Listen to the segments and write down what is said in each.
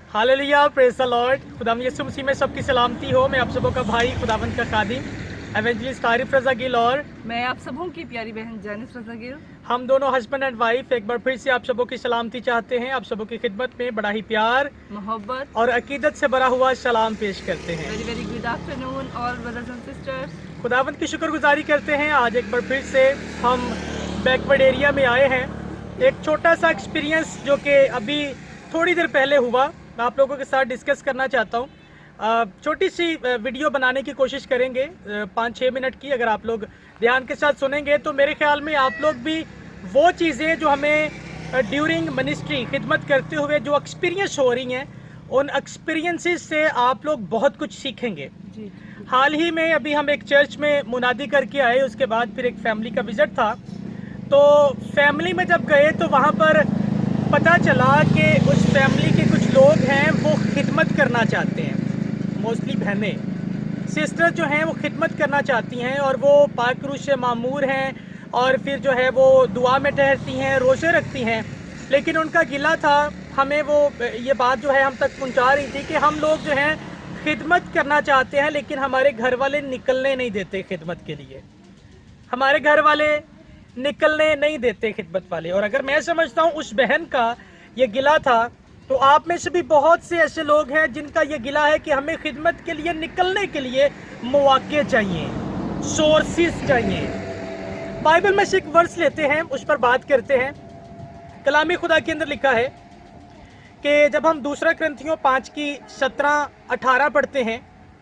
Hallelujah, praise the Lord. खुदावंद यीशु मसीह में सबकी सलामती हो। मैं आप सबों का भाई खुदावंद का खादिम एवेंजलिस्ट आरिफ रज़ा गिल और मैं आप सबों की प्यारी बहन जानिस रज़ा गिल, हम दोनों हस्बैंड एंड वाइफ एक बार फिर से आप सबों की सलामती चाहते हैं। आप सबों की खिदमत में बड़ा ही प्यार मोहब्बत और अकीदत से भरा हुआ सलाम पेश करते हैं। Very very good afternoon all brothers and sisters. खुदावंद की शुक्रगुजारी करते हैं। आज एक बार फिर से हम बैकवर्ड एरिया में आए हैं। एक छोटा सा एक्सपीरियंस जो कि अभी थोड़ी देर पहले हुआ, मैं आप लोगों के साथ डिस्कस करना चाहता हूँ। छोटी सी वीडियो बनाने की कोशिश करेंगे 5-6 मिनट की। अगर आप लोग ध्यान के साथ सुनेंगे तो मेरे ख्याल में आप लोग भी वो चीज़ें जो हमें ड्यूरिंग मिनिस्ट्री खिदमत करते हुए जो एक्सपीरियंस हो रही हैं, उन एक्सपीरियंसेस से आप लोग बहुत कुछ सीखेंगे। जी हाल ही में अभी हम एक चर्च में मुनादी करके आए, उसके बाद फिर एक फैमिली का विज़िट था। तो फैमिली में जब गए तो वहाँ पर पता चला कि उस फैमिली के कुछ लोग हैं वो खिदमत करना चाहते हैं। मोस्टली बहनें सिस्टर जो हैं वो खिदमत करना चाहती हैं और वो पाक रूह से मामूर हैं और फिर जो है वो दुआ में ठहरती हैं, रोज़े रखती हैं। लेकिन उनका गिला था, हमें वो ये बात जो है हम तक पहुंचा रही थी कि हम लोग जो हैं खिदमत करना चाहते हैं लेकिन हमारे घर वाले निकलने नहीं देते खिदमत के लिए। हमारे घर वाले निकलने नहीं देते खिदमत वाले। और अगर मैं समझता हूँ उस बहन का ये गिला था, तो आप में से भी बहुत से ऐसे लोग हैं जिनका ये गिला है कि हमें खिदमत के लिए निकलने के लिए मौके चाहिए, सोर्सेस चाहिए। बाइबल में से एक वर्स लेते हैं, उस पर बात करते हैं। कलामी खुदा के अंदर लिखा है कि जब हम दूसरा क्रंथियों 5 की 17-18 पढ़ते हैं,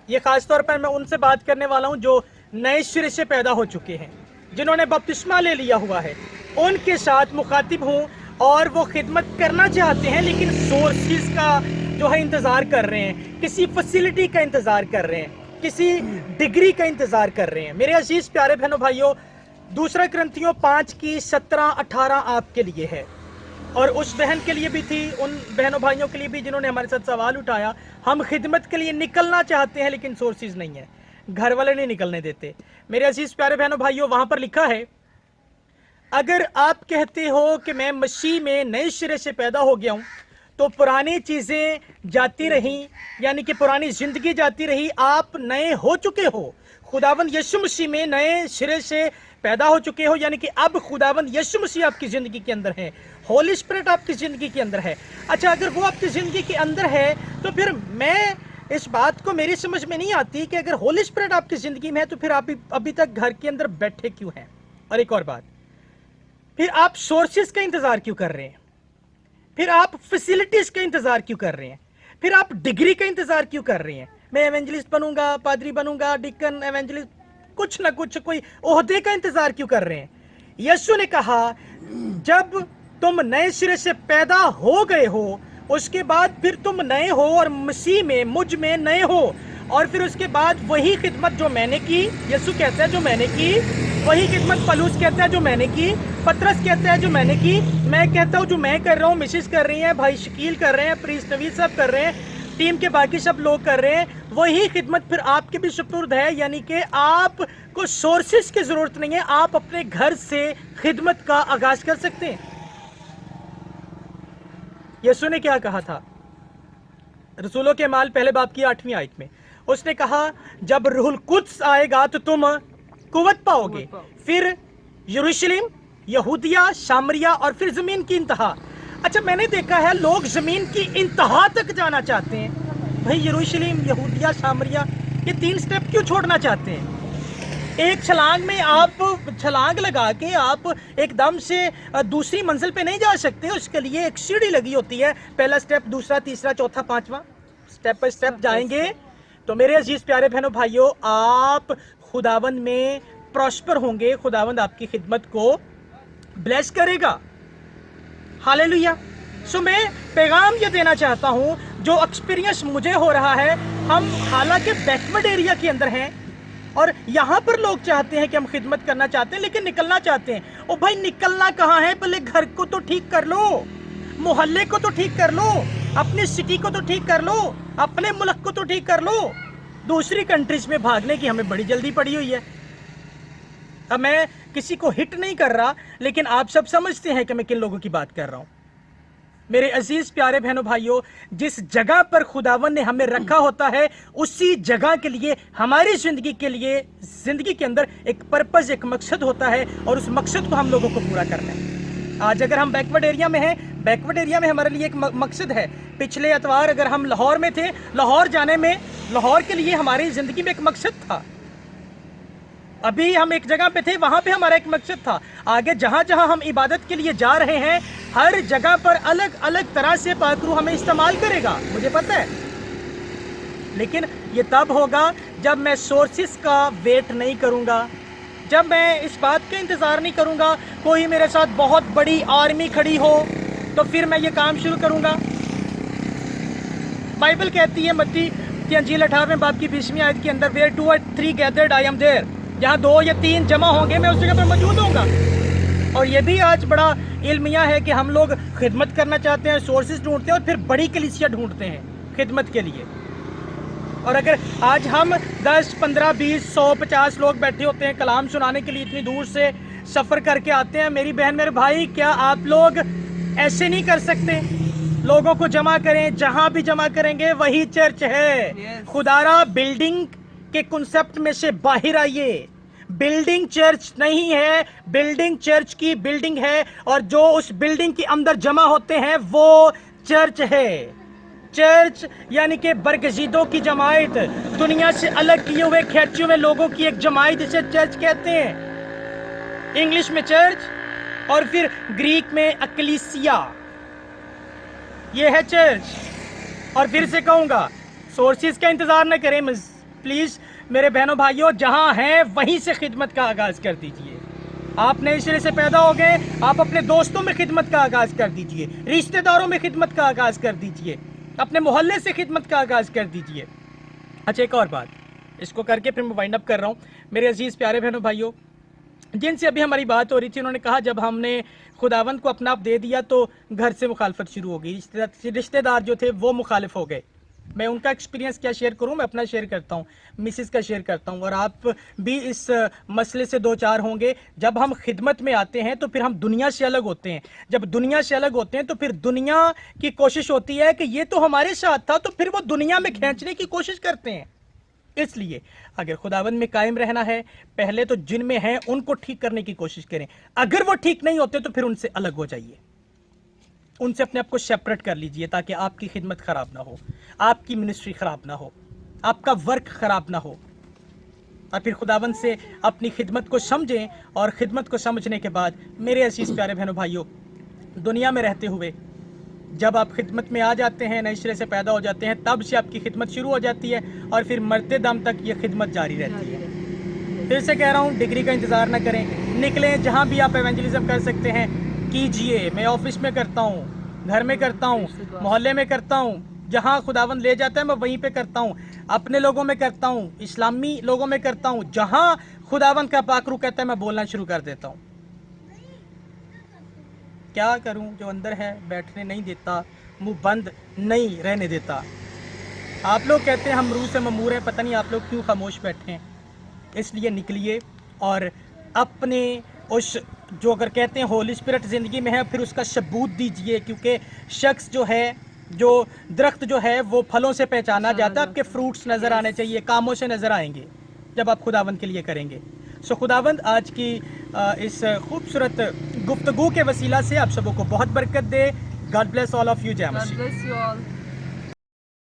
ये खास तौर पर मैं उनसे बात करने वाला हूँ जो नए सिरे से पैदा हो चुके हैं, जिन्होंने बपतिस्मा ले लिया हुआ है, उनके साथ मुखातिब हूँ। और वो खिदमत करना चाहते हैं लेकिन सोर्सेस का जो है इंतज़ार कर रहे हैं, किसी फैसिलिटी का इंतज़ार कर रहे हैं, किसी डिग्री का इंतज़ार कर रहे हैं। मेरे अजीज़ प्यारे बहनों भाइयों, दूसरा क्रंथियों 5 की 17-18 आपके लिए है और उस बहन के लिए भी थी, उन बहनों भाइयों के लिए भी जिन्होंने हमारे साथ सवाल उठाया। हम खिदमत के लिए निकलना चाहते हैं लेकिन सोर्सेज नहीं है, घर वाले नहीं निकलने देते। मेरे अजीज़ प्यारे बहनों भाइयों, वहाँ पर लिखा है, अगर आप कहते हो कि मैं मसीह में नए सिरे से पैदा हो गया हूँ तो पुरानी चीज़ें जाती रहीं, यानी कि पुरानी ज़िंदगी जाती रही, आप नए हो चुके हो। खुदावंद यीशु मसीह में नए सिरे से पैदा हो चुके हो, यानी कि अब खुदावंद यीशु मसीह आपकी ज़िंदगी के अंदर है, होली स्पिरिट आपकी ज़िंदगी के अंदर है। अच्छा, अगर वो आपकी ज़िंदगी के अंदर है तो फिर मैं इस बात को मेरी समझ में नहीं आती कि अगर होली स्पिरिट आपकी ज़िंदगी में है तो फिर आप अभी तक घर के अंदर बैठे क्यों हैं। और एक और बात, फिर आप सोर्सेस का इंतज़ार क्यों कर रहे हैं, फिर आप फैसिलिटीज़ का इंतज़ार क्यों कर रहे हैं, फिर आप डिग्री का इंतज़ार क्यों कर रहे हैं। मैं एवेंजलिस्ट बनूंगा, पादरी बनूंगा, डिकन, एवेंजलिस्ट, कुछ ना कुछ कोई ओहदे का इंतज़ार क्यों कर रहे हैं। यीशु ने कहा जब तुम नए सिरे से पैदा हो गए हो, उसके बाद फिर तुम नए हो और मसीह में, मुझ में नए हो। और फिर उसके बाद वही खिदमत जो मैंने की, यीशु कहता है जो मैंने की, वही खिदमत पलूस कहता है जो मैंने की, पतरस कहता है जो मैंने की, मैं कहता हूँ जो मैं कर रहा हूँ, मिसिस कर रही हैं, भाई शकील कर रहे हैं, प्रीस्ट नवीद सब कर रहे हैं, टीम के बाकी सब लोग कर रहे हैं, वही खिदमत फिर आपके भी सुपुर्द है। यानी कि आपको सोर्सेस की ज़रूरत नहीं है, आप अपने घर से खिदमत का आगाज़ कर सकते हैं। यीशु ने क्या कहा था रसूलों के माल पहले बाब की 8वीं आयत में, उसने कहा जब रूहुल कुद्स आएगा तो तुम कुव्वत पाओगे, फिर यरूशलेम, यहूदिया, सामरिया और फिर ज़मीन की इंतहा। अच्छा, मैंने देखा है लोग ज़मीन की इंतहा तक जाना चाहते हैं। भाई यरूशलेम, यहूदिया, सामरिया, ये 3 स्टेप क्यों छोड़ना चाहते हैं। एक छलांग में आप छलांग लगा के आप एकदम से दूसरी मंजिल पे नहीं जा सकते, उसके लिए एक सीढ़ी लगी होती है। पहला स्टेप, दूसरा, तीसरा, चौथा, 5वां, स्टेप बाय स्टेप जाएंगे तो मेरे अजीज प्यारे बहनों भाइयों, आप खुदावंद में प्रॉस्पर होंगे, खुदावंद आपकी खिदमत को ब्लेस करेगा। हालेलुया। सो मैं पैगाम ये देना चाहता हूँ, जो एक्सपीरियंस मुझे हो रहा है, हम हालांकि बैकवर्ड एरिया के अंदर हैं और यहाँ पर लोग चाहते हैं कि हम खिदमत करना चाहते हैं लेकिन निकलना चाहते हैं। ओ भाई, निकलना कहाँ है, पहले घर को तो ठीक कर लो, मोहल्ले को तो ठीक कर लो, अपनी सिटी को तो ठीक कर लो, अपने मुल्क को तो ठीक कर लो। दूसरी कंट्रीज में भागने की हमें बड़ी जल्दी पड़ी हुई है। अब मैं किसी को हिट नहीं कर रहा, लेकिन आप सब समझते हैं कि मैं किन लोगों की बात कर रहा हूँ। मेरे अजीज प्यारे बहनों भाइयों, जिस जगह पर खुदावन ने हमें रखा होता है उसी जगह के लिए, हमारी जिंदगी के लिए, जिंदगी के अंदर एक पर्पस, एक मकसद होता है और उस मकसद को हम लोगों को पूरा करना है। आज अगर हम बैकवर्ड एरिया में हैं, बैकवर्ड एरिया में हमारे लिए एक मकसद है। पिछले एतवार अगर हम लाहौर में थे, लाहौर जाने में, लाहौर के लिए हमारी जिंदगी में एक मकसद था। अभी हम एक जगह पे थे, वहां पे हमारा एक मकसद था। आगे जहां जहां हम इबादत के लिए जा रहे हैं, हर जगह पर अलग अलग तरह से पाक रूह हमें इस्तेमाल करेगा, मुझे पता है। लेकिन ये तब होगा जब मैं सोर्सेस का वेट नहीं करूंगा, जब मैं इस बात का इंतज़ार नहीं करूंगा कोई मेरे साथ बहुत बड़ी आर्मी खड़ी हो तो फिर मैं ये काम शुरू करूंगा। बाइबल कहती है मत्ती की अंजील 18वें बाब की 20वीं आयत के अंदर, where 2 or 3 gathered I am there, जहाँ 2 या 3 जमा होंगे मैं उस जगह पर मौजूद होऊंगा। और ये भी आज बड़ा इल्मिया है कि हम लोग खिदमत करना चाहते हैं, सोर्सेज ढूंढते हैं और फिर बड़ी कलीसिया ढूंढते हैं खिदमत के लिए। और अगर आज हम 10, 15, 20, 100, 50 लोग बैठे होते हैं कलाम सुनाने के लिए, इतनी दूर से सफ़र करके आते हैं, मेरी बहन मेरे भाई, क्या आप लोग ऐसे नहीं कर सकते? लोगों को जमा करें, जहां भी जमा करेंगे वही चर्च है। खुदारा बिल्डिंग के कॉन्सेप्ट में से बाहर आइए। बिल्डिंग चर्च नहीं है, बिल्डिंग चर्च की बिल्डिंग है और जो उस बिल्डिंग के अंदर जमा होते हैं वो चर्च है। चर्च यानी कि बरगजीदों की जमायत, दुनिया से अलग किए हुए खींचे हुए लोगों की एक जमायत, जिसे चर्च कहते हैं। इंग्लिश में चर्च और फिर ग्रीक में अक्लीसिया, ये है चर्च। और फिर से कहूँगा, सोर्सेज का इंतज़ार न करें प्लीज़ मेरे बहनों भाइयों, जहाँ हैं वहीं से खिदमत का आगाज़ कर दीजिए। आप नए सिरे से पैदा हो गए, आप अपने दोस्तों में खिदमत का आगाज़ कर दीजिए, रिश्तेदारों में खिदमत का आगाज़ कर दीजिए, अपने मोहल्ले से खिदमत का आगाज़ कर दीजिए। अच्छा, एक और बात, इसको करके फिर मैं वाइंड अप कर रहा हूँ। मेरे अजीज़ प्यारे बहनों भाइयों, जिनसे अभी हमारी बात हो रही थी, उन्होंने कहा जब हमने खुदावंद को अपना आप दे दिया तो घर से मुखालफत शुरू हो गई, रिश्तेदार जो थे वो मुखालिफ हो गए। मैं उनका एक्सपीरियंस क्या शेयर करूं, मैं अपना शेयर करता हूं, मिसिस का शेयर करता हूं, और आप भी इस मसले से 2-4 होंगे। जब हम खिदमत में आते हैं तो फिर हम दुनिया से अलग होते हैं। जब दुनिया से अलग होते हैं तो फिर दुनिया की कोशिश होती है कि ये तो हमारे साथ था, तो फिर वो दुनिया में खींचने की कोशिश करते हैं। इसलिए अगर खुदावंद में कायम रहना है, पहले तो जिनमें हैं उनको ठीक करने की कोशिश करें। अगर वो ठीक नहीं होते तो फिर उनसे अलग हो जाइए, उनसे अपने आप को सेपरेट कर लीजिए, ताकि आपकी खिदमत खराब ना हो, आपकी मिनिस्ट्री खराब ना हो, आपका वर्क खराब ना हो। और फिर खुदावंद से अपनी खिदमत को समझें, और खिदमत को समझने के बाद मेरे अजीज प्यारे बहनों भाइयों, दुनिया में रहते हुए जब आप खिदमत में आ जाते हैं, नए सिरे से पैदा हो जाते हैं, तब से आपकी खिदमत शुरू हो जाती है और फिर मरते दम तक ये खिदमत जारी रहती है। फिर से कह रहा हूँ, डिग्री का इंतज़ार ना करें, निकलें, जहाँ भी आप एवेंजलिज्म कर सकते हैं कीजिए। मैं ऑफिस में करता हूँ, घर में करता हूँ, मोहल्ले में करता हूँ, जहाँ खुदावंद ले जाता है मैं वहीं पे करता हूँ, अपने लोगों में करता हूँ, इस्लामी लोगों में करता हूँ, जहाँ खुदावंद का पाकरू कहता है मैं बोलना शुरू कर देता हूँ। क्या करूं, जो अंदर है बैठने नहीं देता, मुंह बंद नहीं रहने देता। आप लोग कहते हैं हम रूह से ममूर हैं, पता नहीं आप लोग क्यों खामोश बैठे हैं। इसलिए निकलिए और अपने उस, जो अगर कहते हैं होली स्पिरिट ज़िंदगी में है, फिर उसका सबूत दीजिए। क्योंकि शख्स जो है, जो दरख्त जो है वो फलों से पहचाना जाता है। आपके फ्रूट्स नज़र आने चाहिए, कामों से नज़र आएंगे जब आप खुदावंद के लिए करेंगे। सो खुदावंद आज की इस खूबसूरत गुफ्तगू के वसीला से आप सबों को बहुत बरकत दे। God bless all of you. जय मसीह।